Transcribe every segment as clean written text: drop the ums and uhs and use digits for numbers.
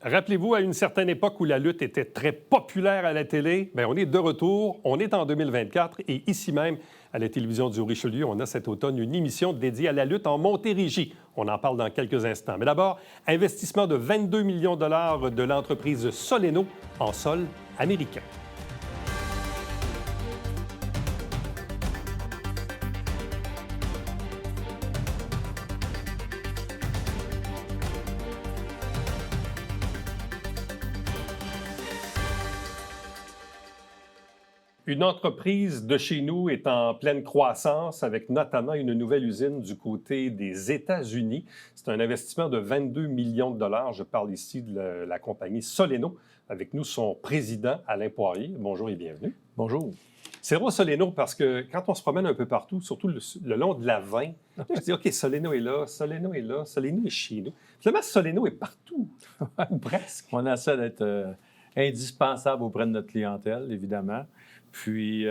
Rappelez-vous, à une certaine époque où la lutte était très populaire à la télé, bien, on est de retour, on est en 2024 et ici même, à la télévision du Richelieu, on a cet automne une émission dédiée à la lutte en Montérégie. On en parle dans quelques instants. Mais d'abord, investissement de 22 millions de dollars de l'entreprise Soleno en sol américain. Une entreprise de chez nous est en pleine croissance avec notamment une nouvelle usine du côté des États-Unis. C'est un investissement de 22 millions de dollars. Je parle ici de la compagnie Soleno. Avec nous, son président, Alain Poirier. Bonjour et bienvenue. Bonjour. C'est drôle, Soleno, parce que quand on se promène un peu partout, surtout le long de la 20, je dis, OK, Soleno est là, Soleno est là, Soleno est chez nous. Finalement, Soleno est partout, ou presque. On essaie d'être indispensable auprès de notre clientèle, évidemment. Puis,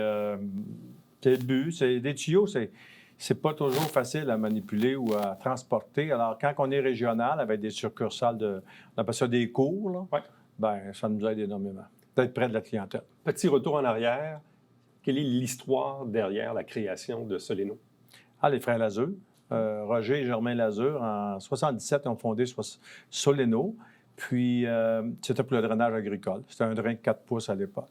c'est le but. C'est des tuyaux, c'est pas toujours facile à manipuler ou à transporter. Alors, quand on est régional avec des succursales on appelle ça des cours, là, Ouais. ben, ça nous aide énormément d'être près de la clientèle. Petit retour en arrière. Quelle est l'histoire derrière la création de Soleno? Les frères Lazur. Roger et Germain Lazur, en 77, ont fondé Soleno. Puis, c'était pour le drainage agricole. C'était un drain de 4 pouces à l'époque.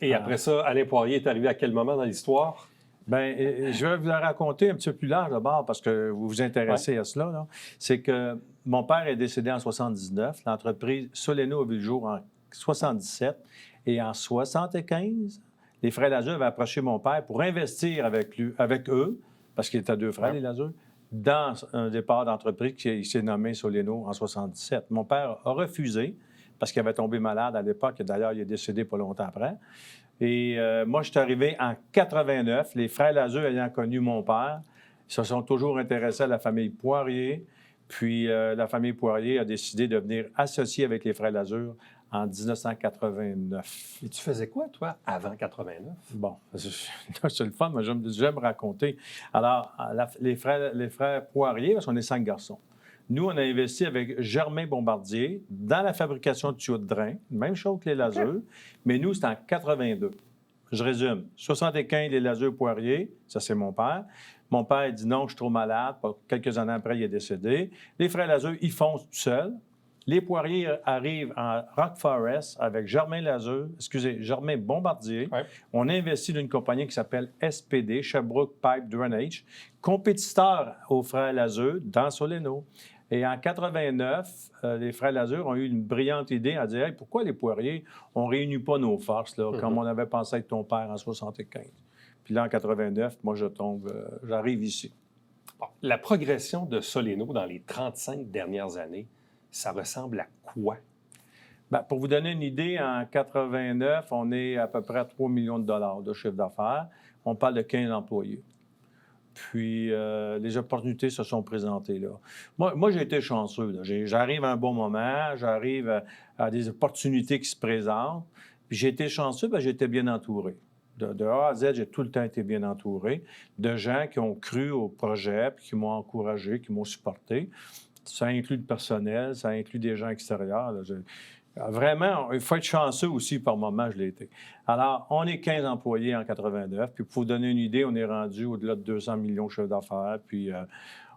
Et après ça, Alain Poirier est arrivé à quel moment dans l'histoire? Bien, je vais vous la raconter un petit peu plus large d'abord parce que vous vous intéressez à cela. Là. C'est que mon père est décédé en 79. L'entreprise Soleno a vu le jour en 77. Et en 75, les frères Lazur avaient approché mon père pour investir avec eux, parce qu'il était deux frères, les Lazur, dans un départ d'entreprise qui s'est nommé Soleno en 77. Mon père a refusé parce qu'il avait tombé malade à l'époque. D'ailleurs, il est décédé pas longtemps après. Et moi, je suis arrivé en 89. Les frères Lazur ayant connu mon père, ils se sont toujours intéressés à la famille Poirier. Puis la famille Poirier a décidé de venir associer avec les frères Lazur en 1989. Et tu faisais quoi, toi, avant 89? Bon, c'est le fun, mais j'aime raconter. Alors, les frères Poirier, parce qu'on est 5 garçons. Nous, on a investi avec Germain Bombardier dans la fabrication de tuyaux de drain, même chose que les Lazur, mais nous, c'était en 82. Je résume. 75, les Lazur Poirier, ça, c'est mon père. Mon père dit non, je suis trop malade. Quelques années après, il est décédé. Les frères Lazur, ils foncent tout seuls. Les Poirier arrivent en Rock Forest avec Germain Bombardier. Ouais. On a investi dans une compagnie qui s'appelle SPD, Sherbrooke Pipe Drainage, compétiteur aux frères Lazur dans Soleno. Et en 89, les frères Lazur ont eu une brillante idée à dire hey, pourquoi les Poirier, on ne réunit pas nos forces, là, comme on avait pensé avec ton père en 75. Puis là, en 89, moi, j'arrive ici. Bon, la progression de Soleno dans les 35 dernières années, ça ressemble à quoi? Bien, pour vous donner une idée, en 89, on est à peu près à 3 millions de dollars de chiffre d'affaires. On parle de 15 employés. Puis, les opportunités se sont présentées là. Moi j'ai été chanceux. Là. J'arrive à un bon moment, j'arrive à des opportunités qui se présentent. Puis, j'ai été chanceux parce que j'étais bien entouré. De A à Z, j'ai tout le temps été bien entouré de gens qui ont cru au projet, puis qui m'ont encouragé, qui m'ont supporté. Ça inclut le personnel, ça inclut des gens extérieurs. Là. Vraiment, il faut être chanceux aussi par moment, je l'ai été. Alors, on est 15 employés en 89. Puis, pour vous donner une idée, on est rendu au-delà de 200 millions de chiffre d'affaires. Puis,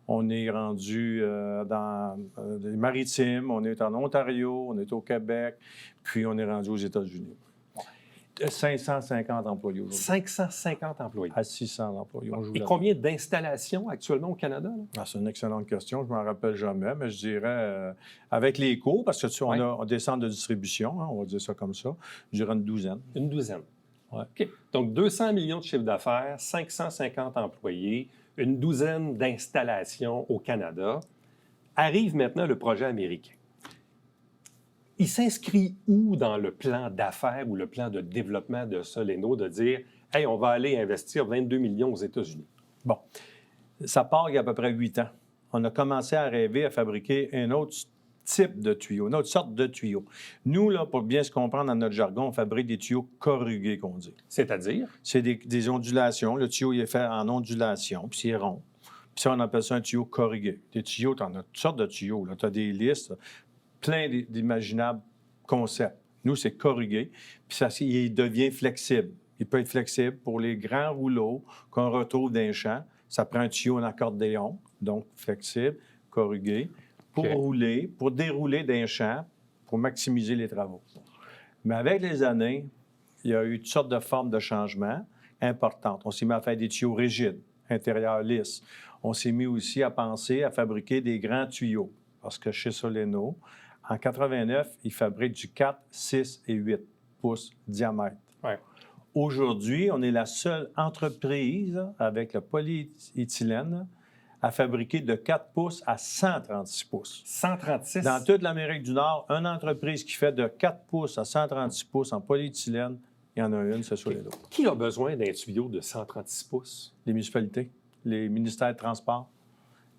on est rendu dans les maritimes, on est en Ontario, on est au Québec, puis on est rendu aux États-Unis. 550 employés aujourd'hui. 550 employés. À 600 employés. Et combien d'installations actuellement au Canada? C'est une excellente question. Je ne m'en rappelle jamais, mais je dirais, avec les cours, parce que on a des centres de distribution, hein, on va dire ça comme ça, je dirais une douzaine. Une douzaine. Ouais. OK. Donc, 200 millions de chiffre d'affaires, 550 employés, une douzaine d'installations au Canada. Arrive maintenant le projet américain. Il s'inscrit où dans le plan d'affaires ou le plan de développement de Soleno de dire « Hey, on va aller investir 22 millions aux États-Unis ». Bon, ça part il y a à peu près 8 ans. On a commencé à rêver à fabriquer un autre type de tuyau, une autre sorte de tuyau. Nous, là, pour bien se comprendre dans notre jargon, on fabrique des tuyaux corrugés, qu'on dit. C'est-à-dire? C'est des ondulations. Le tuyau, il est fait en ondulation, puis c'est rond. Puis ça, on appelle ça un tuyau corrugé. Des tuyaux, tu en as toutes sortes de tuyaux. Tu as des listes. plein d'imaginables concepts. Nous, c'est corrugué, puis ça, il devient flexible. Il peut être flexible pour les grands rouleaux qu'on retrouve dans les champs. Ça prend un tuyau en accordéon, donc flexible, corrugué, pour rouler, pour dérouler dans les champs, pour maximiser les travaux. Mais avec les années, il y a eu toutes sortes de formes de changements importantes. On s'est mis à faire des tuyaux rigides, intérieurs lisses. On s'est mis aussi à penser à fabriquer des grands tuyaux, parce que chez Soleno, en 89, ils fabriquent du 4, 6 et 8 pouces de diamètre. Ouais. Aujourd'hui, on est la seule entreprise avec le polyéthylène à fabriquer de 4 pouces à 136 pouces. 136? Dans toute l'Amérique du Nord, une entreprise qui fait de 4 pouces à 136 pouces en polyéthylène, il y en a une, c'est Soleno. Qui a besoin d'un tuyau de 136 pouces? Les municipalités, les ministères de Transport.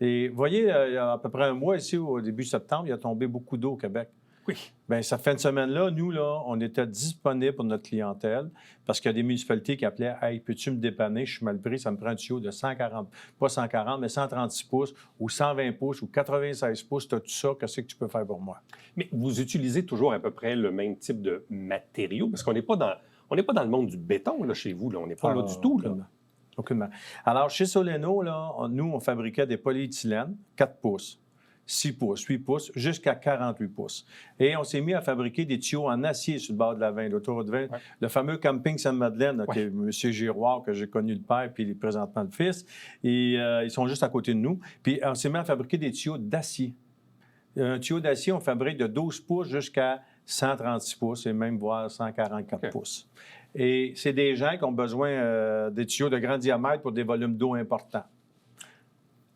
Et vous voyez, il y a à peu près un mois ici, au début septembre, il a tombé beaucoup d'eau au Québec. Oui. Bien, cette fin de semaine-là, nous, là, on était disponibles pour notre clientèle parce qu'il y a des municipalités qui appelaient « Hey, peux-tu me dépanner? Je suis mal pris, ça me prend un tuyau de 140, pas 140, mais 136 pouces ou 120 pouces ou 96 pouces. Tu as tout ça, qu'est-ce que tu peux faire pour moi? » Mais vous utilisez toujours à peu près le même type de matériaux parce qu'on n'est pas dans le monde du béton, là, chez vous. Là. On n'est pas là du tout. Là. Aucunement. Alors, chez Soleno, là, nous, on fabriquait des polyéthylènes, 4 pouces, 6 pouces, 8 pouces, jusqu'à 48 pouces. Et on s'est mis à fabriquer des tuyaux en acier sur le bord de la 20, l'autoroute 20. Ouais. Le fameux camping Sainte-Madeleine, là, qui est M. Giroir, que j'ai connu le père, puis il est présentement le fils. Et ils sont juste à côté de nous. Puis on s'est mis à fabriquer des tuyaux d'acier. Un tuyau d'acier, on fabrique de 12 pouces jusqu'à 136 pouces et même voire 144 pouces. Et c'est des gens qui ont besoin des tuyaux de grand diamètre pour des volumes d'eau importants.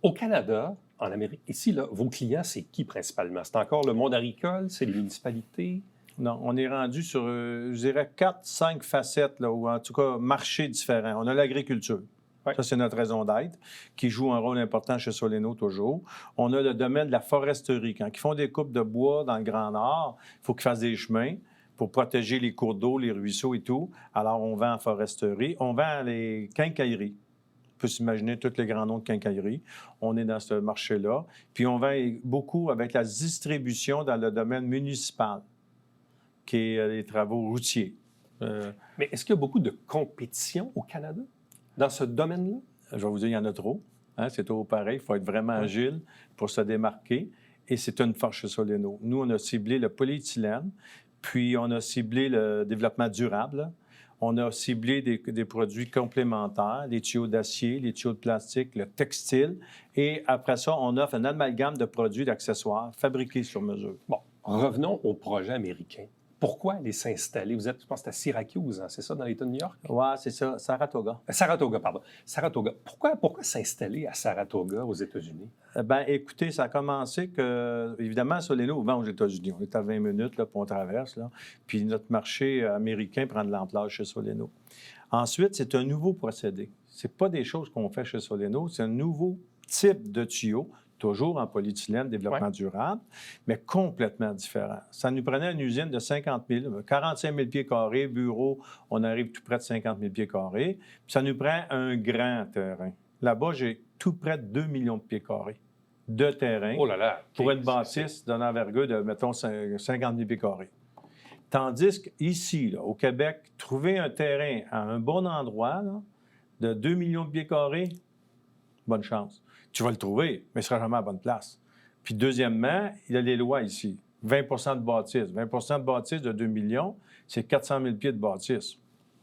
Au Canada, en Amérique, ici, là, vos clients, c'est qui principalement? C'est encore le monde agricole? C'est les municipalités? Non, on est rendu sur, je dirais, 4-5 facettes, là, ou en tout cas, marchés différents. On a l'agriculture. Ouais. Ça, c'est notre raison d'être, qui joue un rôle important chez Soleno toujours. On a le domaine de la foresterie. Quand ils font des coupes de bois dans le Grand Nord, il faut qu'ils fassent des chemins pour protéger les cours d'eau, les ruisseaux et tout. Alors, on vend en foresterie. On vend les quincailleries. On peut s'imaginer tous les grands noms de quincailleries. On est dans ce marché-là. Puis, on vend beaucoup avec la distribution dans le domaine municipal, qui est les travaux routiers. Mais est-ce qu'il y a beaucoup de compétition au Canada dans ce domaine-là? Je vais vous dire, il y en a trop. Hein? C'est toujours pareil. Il faut être vraiment agile pour se démarquer. Et c'est une force chez Soleno. Nous, on a ciblé le polyéthylène. Puis, on a ciblé le développement durable. On a ciblé des produits complémentaires, les tuyaux d'acier, les tuyaux de plastique, le textile. Et après ça, on offre un amalgame de produits, d'accessoires fabriqués sur mesure. Bon, revenons au projet américain. Pourquoi aller s'installer? Vous êtes, je pense, à Syracuse, hein? C'est ça, dans l'État de New York? Oui, c'est ça, Saratoga. Saratoga, pardon. Saratoga. Pourquoi s'installer à Saratoga, aux États-Unis? Bien, écoutez, ça a commencé que, évidemment, Soleno vend aux États-Unis. On est à 20 minutes, là, puis on traverse, là. Puis notre marché américain prend de l'ampleur chez Soleno. Ensuite, c'est un nouveau procédé. Ce n'est pas des choses qu'on fait chez Soleno, c'est un nouveau type de tuyau, toujours en polyéthylène, développement durable, mais complètement différent. Ça nous prenait une usine de 50 000, 45 000 pieds carrés, bureau, on arrive tout près de 50 000 pieds carrés. Puis ça nous prend un grand terrain. Là-bas, j'ai tout près de 2 millions de pieds carrés de terrain pour une bâtisse d'une envergure de, mettons, 50 000 pieds carrés. Tandis qu'ici, là, au Québec, trouver un terrain à un bon endroit là, de 2 millions de pieds carrés, bonne chance. Tu vas le trouver, mais il ne sera jamais à la bonne place. Puis deuxièmement, il y a les lois ici. 20 de bâtisse. 20 de bâtisse de 2 millions, c'est 400 000 pieds de bâtisse.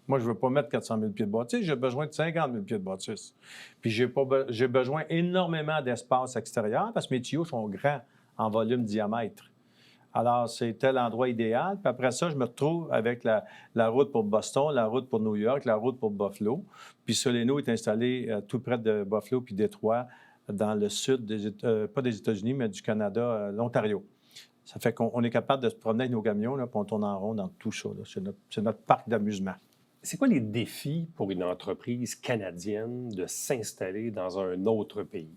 Moi, je ne veux pas mettre 400 000 pieds de bâtisse, j'ai besoin de 50 000 pieds de bâtisse. Puis j'ai besoin énormément d'espace extérieur parce que mes tuyaux sont grands en volume diamètre. Alors, c'était l'endroit idéal. Puis après ça, je me retrouve avec la route pour Boston, la route pour New York, la route pour Buffalo. Puis Soleno est installé tout près de Buffalo puis Détroit, dans le sud, pas des États-Unis, mais du Canada, l'Ontario. Ça fait qu'on est capable de se promener avec nos camions, là, puis on tourne en rond dans tout ça. C'est notre parc d'amusement. C'est quoi les défis pour une entreprise canadienne de s'installer dans un autre pays?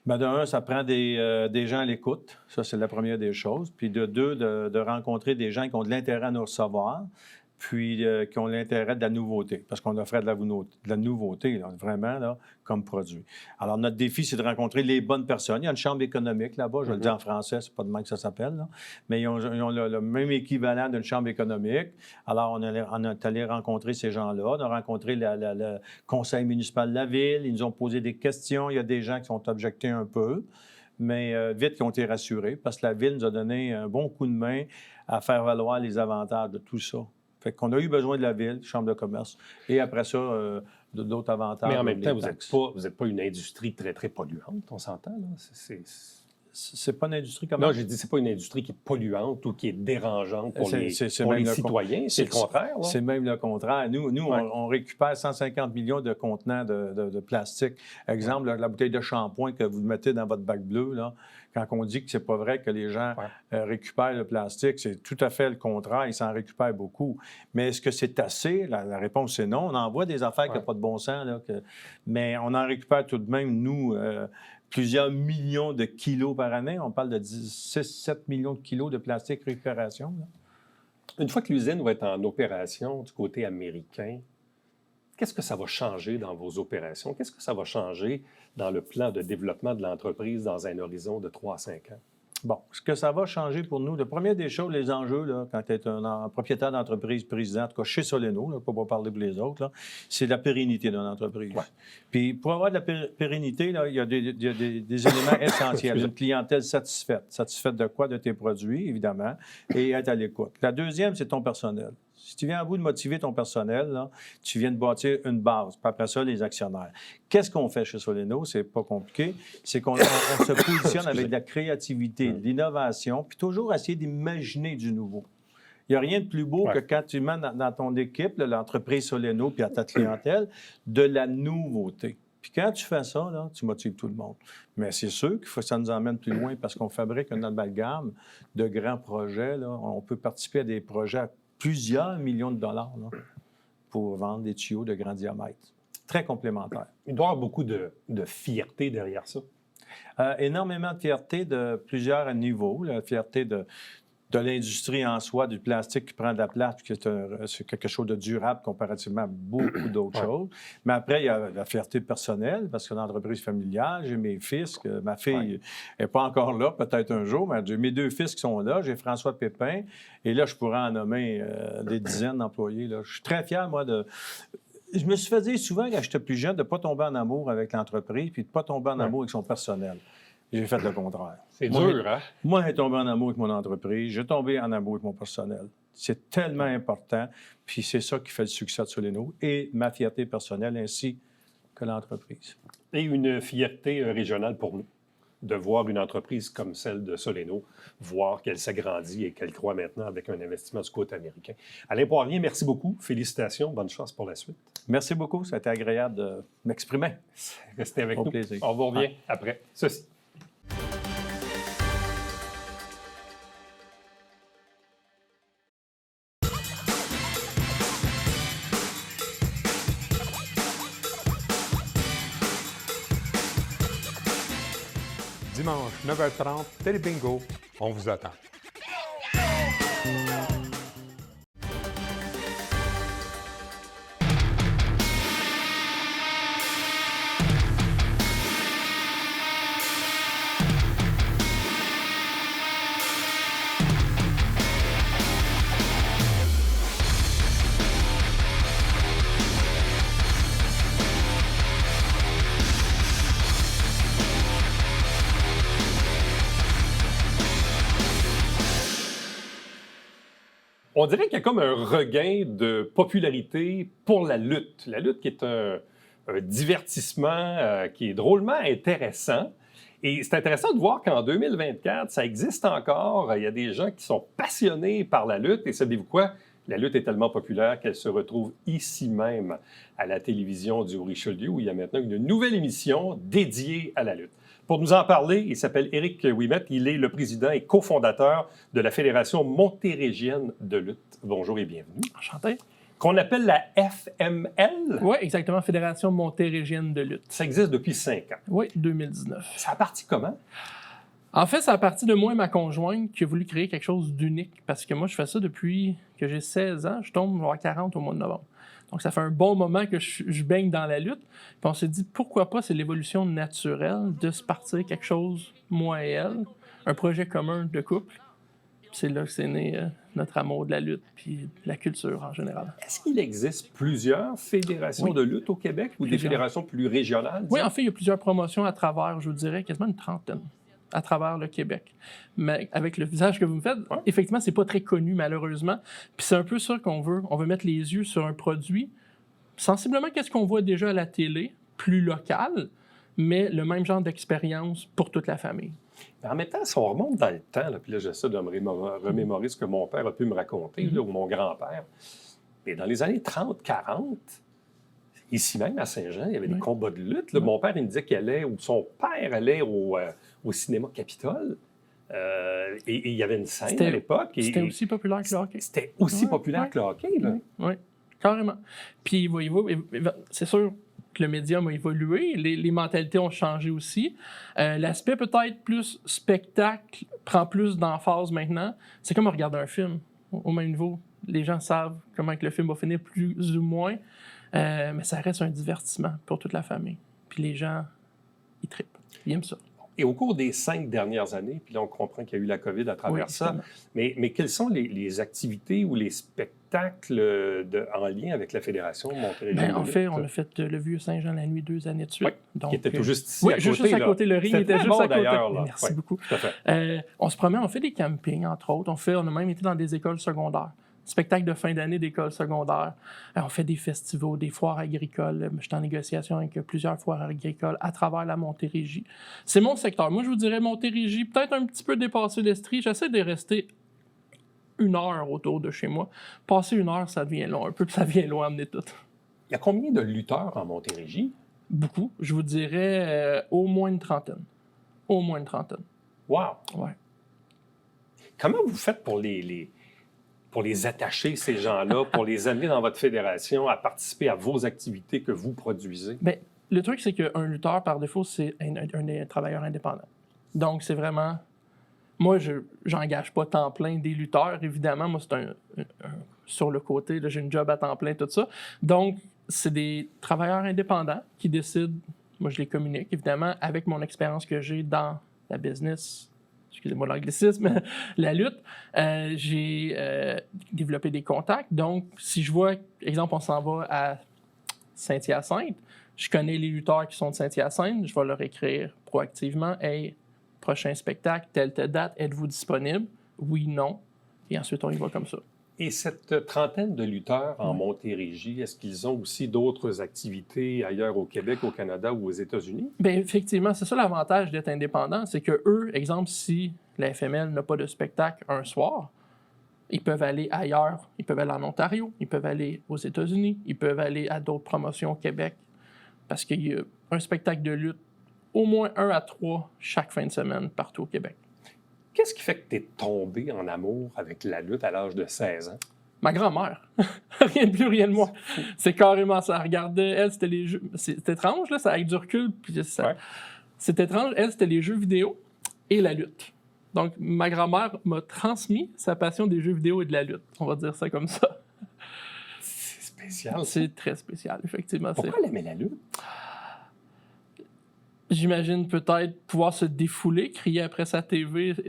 Bien, de un, ça prend des gens à l'écoute. Ça, c'est la première des choses. Puis de deux, de rencontrer des gens qui ont de l'intérêt à nous recevoir. puis qui ont l'intérêt de la nouveauté, parce qu'on offrait de la nouveauté, là, vraiment, là, comme produit. Alors, notre défi, c'est de rencontrer les bonnes personnes. Il y a une chambre économique là-bas, je le dis en français, c'est pas de même que ça s'appelle, là, mais ils ont le même équivalent d'une chambre économique. Alors, on est allé rencontrer ces gens-là, on a rencontré le conseil municipal de la ville, ils nous ont posé des questions, il y a des gens qui sont objectés un peu, mais vite, ils ont été rassurés, parce que la ville nous a donné un bon coup de main à faire valoir les avantages de tout ça. Fait qu'on a eu besoin de la ville, chambre de commerce, et après ça, d'autres avantages. Mais en même temps, vous n'êtes pas une industrie très, très polluante, on s'entend, là? C'est pas une industrie comme ça? Non, j'ai dit c'est pas une industrie qui est polluante ou qui est dérangeante pour les citoyens, c'est le contraire. Là. C'est même le contraire. Nous on récupère 150 millions de contenants de plastique. Exemple, la bouteille de shampoing que vous mettez dans votre bac bleu, là, quand on dit que c'est pas vrai que les gens récupèrent le plastique, c'est tout à fait le contraire. Ils s'en récupèrent beaucoup. Mais est-ce que c'est assez? La réponse, c'est non. On envoie des affaires qui n'ont pas de bon sens, là, mais on en récupère tout de même, nous, plusieurs millions de kilos par année. On parle de 6-7 millions de kilos de plastique récupération. Là. Une fois que l'usine va être en opération du côté américain, qu'est-ce que ça va changer dans vos opérations? Qu'est-ce que ça va changer dans le plan de développement de l'entreprise dans un horizon de 3 à 5 ans? Bon, ce que ça va changer pour nous, la première des choses, les enjeux, là, quand tu es un propriétaire d'entreprise, président, en tout cas chez Soleno, je ne peux pas parler pour les autres, c'est la pérennité de l'entreprise. Ouais. Puis pour avoir de la pérennité, là, il y a des éléments essentiels. Une clientèle satisfaite. Satisfaite de quoi? De tes produits, évidemment, et être à l'écoute. La deuxième, c'est ton personnel. Si tu viens à bout de motiver ton personnel, là, tu viens de bâtir une base. Puis après ça, les actionnaires. Qu'est-ce qu'on fait chez Soleno? C'est pas compliqué. C'est qu'on se positionne avec de la créativité, de l'innovation, puis toujours essayer d'imaginer du nouveau. Il n'y a rien de plus beau que quand tu mets dans ton équipe, là, l'entreprise Soleno, puis à ta clientèle, de la nouveauté. Puis quand tu fais ça, là, tu motives tout le monde. Mais c'est sûr qu'il faut que ça nous emmène plus loin parce qu'on fabrique un amalgame de grands projets. Là. On peut participer à des projets à plusieurs millions de dollars là, pour vendre des tuyaux de grand diamètre. Très complémentaires. Il doit y avoir beaucoup de fierté derrière ça. Énormément de fierté de plusieurs niveaux. La fierté de l'industrie en soi, du plastique qui prend de la place, puis c'est quelque chose de durable comparativement à beaucoup d'autres choses. Mais après, il y a la fierté personnelle, parce que l'entreprise familiale, j'ai mes fils, que ma fille n'est pas encore là, peut-être un jour, mais j'ai mes 2 fils qui sont là, j'ai François Pépin, et là, je pourrais en nommer des dizaines d'employés. Là. Je suis très fier, moi, de... Je me suis fait dire souvent, quand j'étais plus jeune, de ne pas tomber en amour avec l'entreprise, puis de ne pas tomber en amour avec son personnel. J'ai fait le contraire. C'est dur, hein? Moi, j'ai tombé en amour avec mon entreprise. J'ai tombé en amour avec mon personnel. C'est tellement important. Puis c'est ça qui fait le succès de Soleno et ma fierté personnelle ainsi que l'entreprise. Et une fierté régionale pour nous, de voir une entreprise comme celle de Soleno, voir qu'elle s'agrandit et qu'elle croît maintenant avec un investissement du côté américain. Alain Poirier, merci beaucoup. Félicitations. Bonne chance pour la suite. Merci beaucoup. Ça a été agréable de m'exprimer. Restez avec nous. Plaisir. On vous revient après ceci. Dimanche, 9h30, Télébingo, on vous attend. On dirait qu'il y a comme un regain de popularité pour la lutte. La lutte qui est un divertissement qui est drôlement intéressant. Et c'est intéressant de voir qu'en 2024, ça existe encore. Il y a des gens qui sont passionnés par la lutte. Et savez-vous quoi? La lutte est tellement populaire qu'elle se retrouve ici même à la télévision du Richelieu, où il y a maintenant une nouvelle émission dédiée à la lutte. Pour nous en parler, il s'appelle Éric Ouimet. Il est le président et cofondateur de la Fédération montérégienne de lutte. Bonjour et bienvenue. Enchanté. Qu'on appelle la FML. Oui, exactement, Fédération montérégienne de lutte. Ça existe depuis 5 ans. Oui, 2019. Ça a parti comment? En fait, c'est à partir de moi et ma conjointe qui a voulu créer quelque chose d'unique. Parce que moi, je fais ça depuis que j'ai 16 ans. Je tombe à 40 au mois de novembre. Donc, ça fait un bon moment que je baigne dans la lutte. Puis on s'est dit, pourquoi pas, c'est l'évolution naturelle de se partir quelque chose, moi et elle, un projet commun de couple. Puis c'est là que c'est né notre amour de la lutte puis de la culture en général. Est-ce qu'il existe plusieurs fédérations de lutte au Québec ou des fédérations plus régionales? Oui, en fait, il y a plusieurs promotions à travers, je vous dirais, quasiment une trentaine à travers le Québec. Mais avec le visage que vous me faites, effectivement, c'est pas très connu, malheureusement. Puis c'est un peu ça qu'on veut. On veut mettre les yeux sur un produit, sensiblement qu'est-ce qu'on voit déjà à la télé, plus local, mais le même genre d'expérience pour toute la famille. Mais en même temps, si on remonte dans le temps, là, puis là, j'essaie de me remémorer ce que mon père a pu me raconter, là, ou mon grand-père, mais dans les années 30-40, ici même à Saint-Jean, il y avait des combats de lutte. Là. Mon père, il me disait qu'il allait, ou son père allait au cinéma Capitole. Et il y avait une scène à l'époque. C'était aussi populaire que le hockey. C'était aussi populaire que le hockey. Là. Oui, carrément. Puis c'est sûr que le médium a évolué, les mentalités ont changé aussi. L'aspect peut-être plus spectacle prend plus d'emphase maintenant. C'est comme regarder un film au même niveau. Les gens savent comment que le film va finir plus ou moins. Mais ça reste un divertissement pour toute la famille. Puis les gens, ils trippent. Ils aiment ça. Et au cours des 5 dernières années, puis là, on comprend qu'il y a eu la COVID à travers ça, mais quelles sont les activités ou les spectacles en lien avec la Fédération Montérégie? En fait, on a fait le Vieux Saint-Jean la nuit 2 années de suite. Oui, donc, qui était tout juste ici à côté. Juste à côté. Le ring était juste à côté. Merci beaucoup. Tout à fait. On se promène, on fait des campings, entre autres. On a même été dans des écoles secondaires. Spectacle de fin d'année d'école secondaire. On fait des festivals, des foires agricoles. Je suis en négociation avec plusieurs foires agricoles à travers la Montérégie. C'est mon secteur. Moi, je vous dirais Montérégie, peut-être un petit peu dépassé l'Estrie. J'essaie de rester 1 heure autour de chez moi. Passer 1 heure, ça devient long un peu, puis ça vient loin amener tout. Il y a combien de lutteurs en Montérégie? Beaucoup. Je vous dirais au moins une trentaine. Au moins une trentaine. Wow! Ouais. Comment vous faites pour les attacher, ces gens-là, pour les amener dans votre fédération à participer à vos activités que vous produisez? Bien, le truc, c'est qu'un lutteur, par défaut, c'est un travailleur indépendant. Donc, c'est vraiment... Moi, je n'engage pas temps plein des lutteurs, évidemment. Moi, c'est sur le côté, là, j'ai une job à temps plein, tout ça. Donc, c'est des travailleurs indépendants qui décident... Moi, je les communique, évidemment, avec mon expérience que j'ai dans la business... Excusez-moi l'anglicisme, la lutte, j'ai développé des contacts. Donc, si je vois, exemple, on s'en va à Saint-Hyacinthe, je connais les lutteurs qui sont de Saint-Hyacinthe, je vais leur écrire proactivement « Hey, prochain spectacle, telle date, êtes-vous disponible? Oui, non. » Et ensuite, on y va comme ça. Et cette trentaine de lutteurs en Montérégie, est-ce qu'ils ont aussi d'autres activités ailleurs au Québec, au Canada ou aux États-Unis? Bien, effectivement, c'est ça l'avantage d'être indépendant, c'est que eux, exemple, si la FML n'a pas de spectacle un soir, ils peuvent aller ailleurs, ils peuvent aller en Ontario, ils peuvent aller aux États-Unis, ils peuvent aller à d'autres promotions au Québec, parce qu'il y a un spectacle de lutte, au moins 1 à 3 chaque fin de semaine partout au Québec. Qu'est-ce qui fait que tu es tombé en amour avec la lutte à l'âge de 16 ans? Ma grand-mère. Rien de plus, rien de moins. C'est carrément ça. Regardez, elle, c'était les jeux... C'est étrange, là, ça avec du recul. Puis ça... C'est étrange. Elle, c'était les jeux vidéo et la lutte. Donc, ma grand-mère m'a transmis sa passion des jeux vidéo et de la lutte. On va dire ça comme ça. C'est spécial. C'est très spécial, effectivement. Pourquoi elle aimait la lutte? J'imagine peut-être pouvoir se défouler, crier après sa TV. Tu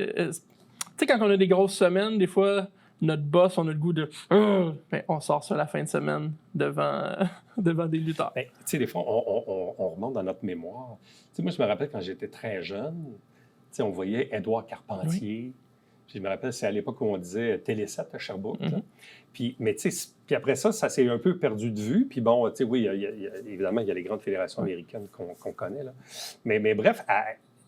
sais, quand on a des grosses semaines, des fois, notre boss, on a le goût de... Ben, on sort ça la fin de semaine devant des lutteurs. Ben, tu sais, des fois, on remonte dans notre mémoire. Tu sais, moi, je me rappelle quand j'étais très jeune, tu sais, on voyait Édouard Carpentier. Puis je me rappelle, c'est à l'époque où on disait Télé 7 à Sherbrooke. Puis, mais tu sais, puis après ça, ça s'est un peu perdu de vue. Puis bon, tu sais, oui, évidemment, il y a les grandes fédérations américaines qu'on connaît, là. Mais bref,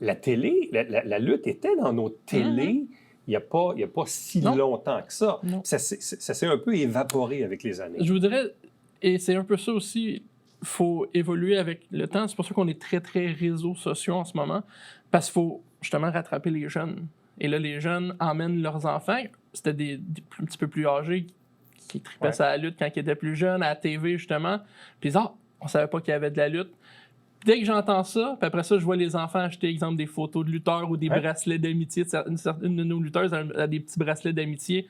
la télé, la lutte était dans nos télés il n'y a pas si longtemps que ça. Ça s'est un peu évaporé avec les années. Je voudrais, et c'est un peu ça aussi, il faut évoluer avec le temps. C'est pour ça qu'on est très, très réseaux sociaux en ce moment, parce qu'il faut justement rattraper les jeunes. Et là, les jeunes emmènent leurs enfants. C'était un petit peu plus âgés qui tripaient à la lutte quand ils étaient plus jeunes, à la TV, justement. Puis on ne savait pas qu'il y avait de la lutte. dès que j'entends ça, puis après ça, je vois les enfants acheter, exemple, des photos de lutteurs ou des bracelets d'amitié. Une de nos lutteuses a des petits bracelets d'amitié.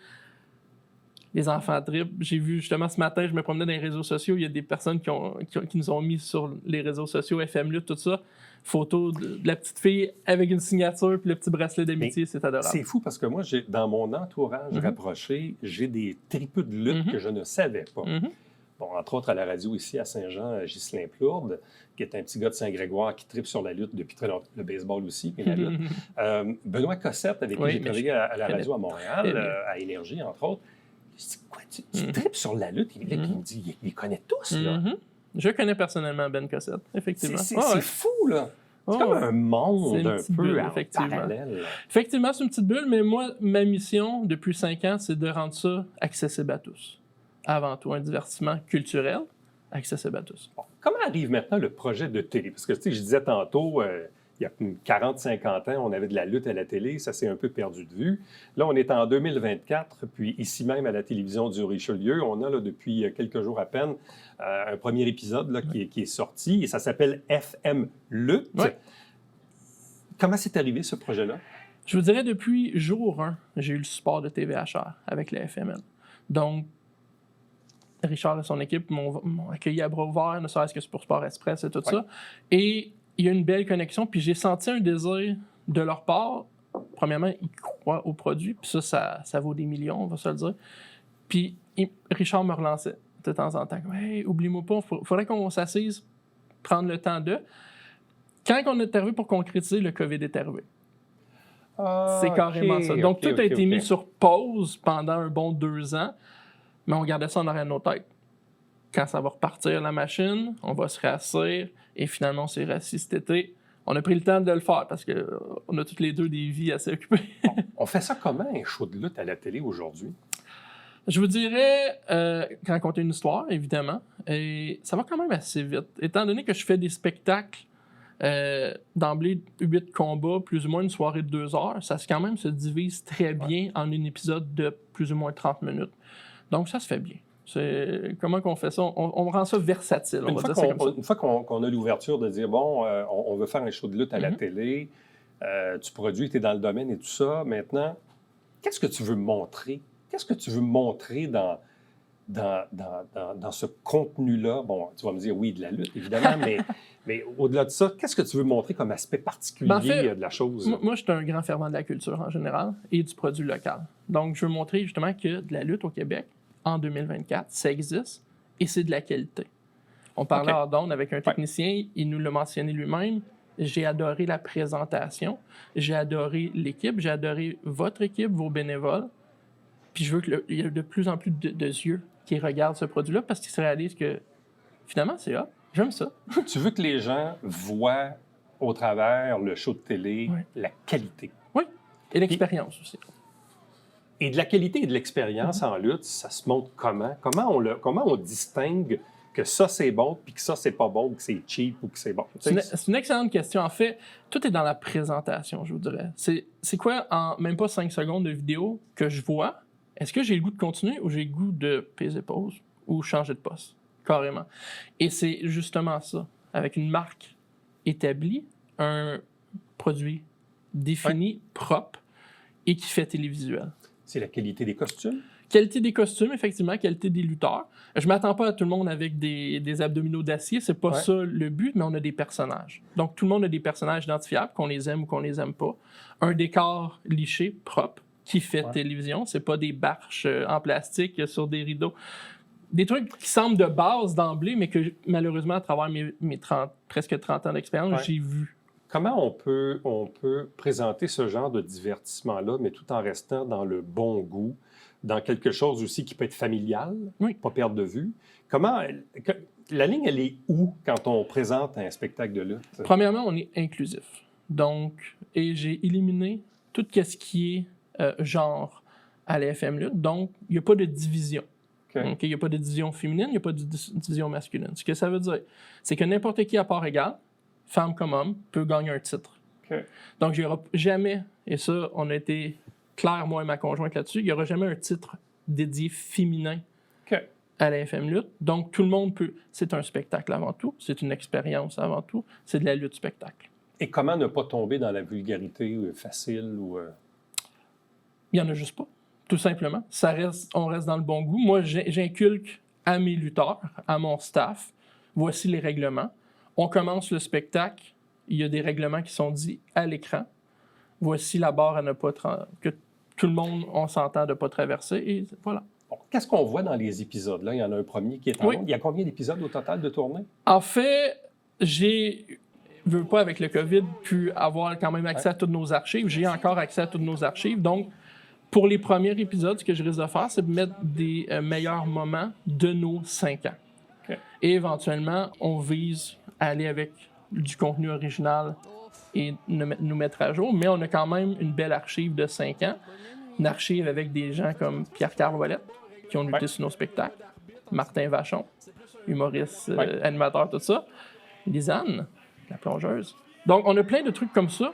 Les enfants trippent. J'ai vu justement ce matin, je me promenais dans les réseaux sociaux, il y a des personnes qui nous ont mis sur les réseaux sociaux, FM Lutte, tout ça, photo de la petite fille avec une signature puis le petit bracelet d'amitié, c'est adorable. C'est fou parce que moi, dans mon entourage rapproché, j'ai des tripeux de lutte que je ne savais pas. Bon, entre autres, à la radio ici à Saint-Jean, Ghislain Plourde, qui est un petit gars de Saint-Grégoire qui tripe sur la lutte depuis très longtemps, le baseball aussi, mais la lutte. Benoît Cossette, avec qui j'ai travaillé à la radio à Montréal, à Énergie, entre autres. Je dis, quoi, tu tripes sur la lutte? Il me dit, il les connaît tous, là. Je connais personnellement Ben Cossette, effectivement. C'est fou, là. C'est comme un monde un peu parallèle. Effectivement, c'est une petite bulle, mais moi, ma mission depuis 5 ans, c'est de rendre ça accessible à tous. Avant tout, un divertissement culturel accessible à tous. Bon, comment arrive maintenant le projet de télé? Parce que, tu sais, je disais tantôt, il y a 40-50 ans, on avait de la lutte à la télé, ça s'est un peu perdu de vue. Là, on est en 2024, puis ici même à la télévision du Richelieu, on a là, depuis quelques jours à peine un premier épisode là, qui est sorti, et ça s'appelle FM Lutte. Ouais. Comment c'est arrivé, ce projet-là? Je vous dirais, depuis jour 1, j'ai eu le support de TVHR avec la FML. Donc, Richard et son équipe m'ont accueilli à bras ouverts, ne serait-ce que pour Sport Express et tout ça. Et il y a une belle connexion, puis j'ai senti un désir de leur part. Premièrement, ils croient au produit, puis ça vaut des millions, on va se le dire. Puis Richard me relançait de temps en temps. Hey, oublie-moi pas, il faudrait qu'on s'assise, prendre le temps de. Quand on est arrivé pour concrétiser, le COVID est arrivé. C'est carrément ça. Donc, tout a été mis sur pause pendant un bon 2 ans, mais on gardait ça en arrière de nos têtes. Quand ça va repartir, la machine, on va se réasseoir, et finalement, on s'est rassis cet été. On a pris le temps de le faire parce qu'on a toutes les deux des vies assez occupées. On fait ça comment, un show de lutte à la télé aujourd'hui? Je vous dirais, raconter une histoire, évidemment, et ça va quand même assez vite. Étant donné que je fais des spectacles, d'emblée 8 combats, plus ou moins une soirée de 2 heures, ça quand même se divise très bien en un épisode de plus ou moins 30 minutes. Donc, ça se fait bien. Comment qu'on fait ça? On rend ça versatile. Une fois qu'on a l'ouverture de dire, bon, on veut faire un show de lutte à la télé, tu produis, tu es dans le domaine et tout ça, maintenant, qu'est-ce que tu veux montrer? Qu'est-ce que tu veux montrer dans ce contenu-là? Bon, tu vas me dire, oui, de la lutte, évidemment, mais au-delà de ça, qu'est-ce que tu veux montrer comme aspect particulier de la chose? Moi, je suis un grand fervent de la culture en général et du produit local. Donc, je veux montrer justement que de la lutte au Québec, en 2024, ça existe et c'est de la qualité. On parlait hors d'onde avec un technicien, il nous l'a mentionné lui-même. J'ai adoré la présentation, j'ai adoré l'équipe, j'ai adoré votre équipe, vos bénévoles. Puis je veux qu'il y ait de plus en plus de yeux qui regardent ce produit-là parce qu'ils se réalisent que finalement, c'est hot. J'aime ça. Tu veux que les gens voient au travers le show de télé la qualité. Oui, et l'expérience aussi. Et de la qualité et de l'expérience en lutte, ça se montre comment? Comment on distingue que ça, c'est bon, puis que ça, c'est pas bon, ou que c'est cheap, ou que c'est bon? C'est une excellente question. En fait, tout est dans la présentation, je vous dirais. C'est quoi, en même pas 5 secondes de vidéo, que je vois? Est-ce que j'ai le goût de continuer ou j'ai le goût de peser pause ou changer de poste? Carrément. Et c'est justement ça. Avec une marque établie, un produit défini, propre et qui fait télévisuel. C'est la qualité des costumes? Qualité des costumes, effectivement, qualité des lutteurs. Je ne m'attends pas à tout le monde avec des abdominaux d'acier, c'est pas ça le but, mais on a des personnages. Donc, tout le monde a des personnages identifiables, qu'on les aime ou qu'on les aime pas. Un décor liché, propre, qui fait télévision. C'est pas des bâches en plastique sur des rideaux. Des trucs qui semblent de base d'emblée, mais que malheureusement, à travers mes presque 30 ans d'expérience, j'ai vu. Comment on peut présenter ce genre de divertissement-là, mais tout en restant dans le bon goût, dans quelque chose aussi qui peut être familial, pas perdre de vue? La ligne, elle est où quand on présente un spectacle de lutte? Premièrement, on est inclusif. Donc, et j'ai éliminé tout ce qui est genre à la FM Lutte. Donc, il n'y a pas de division. Il n'y a pas de division féminine, il n'y a pas de division masculine. Ce que ça veut dire, c'est que n'importe qui à part égale, femme comme homme, peut gagner un titre. Donc, il n'y aura jamais, et ça, on a été clair, moi et ma conjointe là-dessus, il n'y aura jamais un titre dédié féminin à la FM Lutte. Donc, tout le monde peut... C'est un spectacle avant tout. C'est une expérience avant tout. C'est de la lutte spectacle. Et comment ne pas tomber dans la vulgarité facile ou... Il n'y en a juste pas, tout simplement. On reste dans le bon goût. Moi, j'inculque à mes lutteurs, à mon staff, voici les règlements. On commence le spectacle, il y a des règlements qui sont dits à l'écran. Voici la barre à ne pas... que tout le monde, on s'entend de ne pas traverser, et voilà. Bon, qu'est-ce qu'on voit dans les épisodes? Là, il y en a un premier qui est en Oui. ondes. Il y a combien d'épisodes au total de tournée? En fait, veux pas avec le COVID, pu avoir quand même accès à toutes nos archives. J'ai encore accès à toutes nos archives. Donc, pour les premiers épisodes, ce que je risque de faire, c'est de mettre des meilleurs moments de nos 5 ans. OK. Et éventuellement, on vise à aller avec du contenu original et nous mettre à jour. Mais on a quand même une belle archive de 5 ans. Une archive avec des gens comme Pierre-Carl Ouellette, qui ont lutté sur nos spectacles. Martin Vachon, humoriste, animateur, tout ça. Lisanne, la plongeuse. Donc, on a plein de trucs comme ça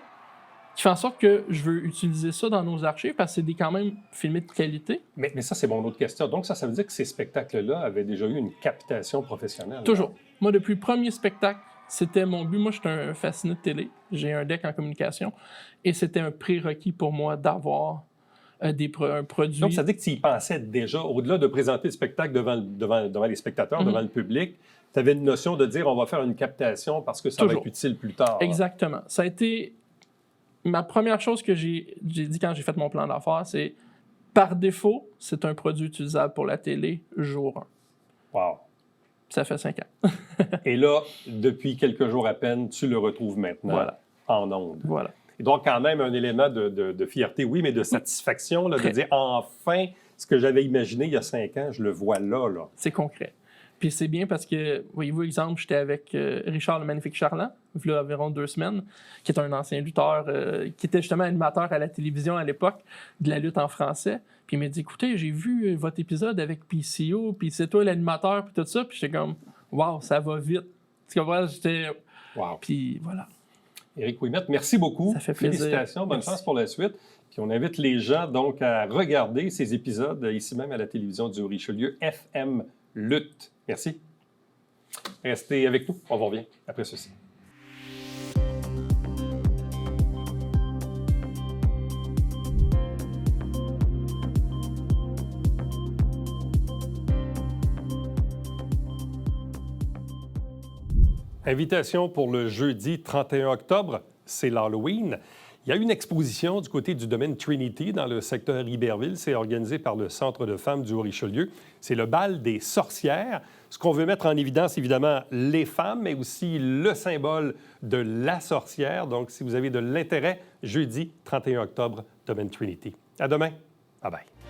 qui fait en sorte que je veux utiliser ça dans nos archives parce que c'est quand même filmé de qualité. Mais ça, c'est mon autre question. Donc, ça veut dire que ces spectacles-là avaient déjà eu une captation professionnelle? Toujours. Moi, depuis le premier spectacle, c'était mon but. Moi, je suis un fasciné de télé. J'ai un deck en communication. Et c'était un prérequis pour moi d'avoir un produit. Donc, ça veut dire que tu y pensais déjà, au-delà de présenter le spectacle devant les spectateurs, devant le public, tu avais une notion de dire on va faire une captation parce que ça va être utile plus tard. Exactement. Ça a été ma première chose que j'ai dit quand j'ai fait mon plan d'affaires, c'est par défaut, c'est un produit utilisable pour la télé jour 1. Wow. Ça fait 5 ans. Et là, depuis quelques jours à peine, tu le retrouves maintenant en ondes. Voilà. Et donc, quand même, un élément de fierté, oui, mais de satisfaction, là, de dire enfin, ce que j'avais imaginé il y a 5 ans, je le vois là. C'est concret. Puis c'est bien parce que, voyez-vous, exemple, j'étais avec Richard le Magnifique Charland, il y a environ 2 semaines, qui est un ancien lutteur, qui était justement animateur à la télévision à l'époque de la lutte en français. Puis il m'a dit, écoutez, j'ai vu votre épisode avec PCO, puis c'est toi l'animateur, puis tout ça. Puis j'étais comme, waouh, ça va vite. Tu comprends? J'étais... Wow. Puis voilà. Éric Ouimet, merci beaucoup. Ça fait plaisir. Félicitations, bonne chance pour la suite. Puis on invite les gens donc à regarder ces épisodes ici même à la télévision du Richelieu, FM Lutte. Merci. Restez avec nous, on vous revient après ceci. Invitation pour le jeudi 31 octobre, c'est l'Halloween. Il y a une exposition du côté du domaine Trinity dans le secteur Iberville. C'est organisé par le Centre de femmes du Haut-Richelieu. C'est le bal des sorcières. Ce qu'on veut mettre en évidence, évidemment, les femmes, mais aussi le symbole de la sorcière. Donc, si vous avez de l'intérêt, jeudi 31 octobre, domaine Trinity. À demain. Bye-bye.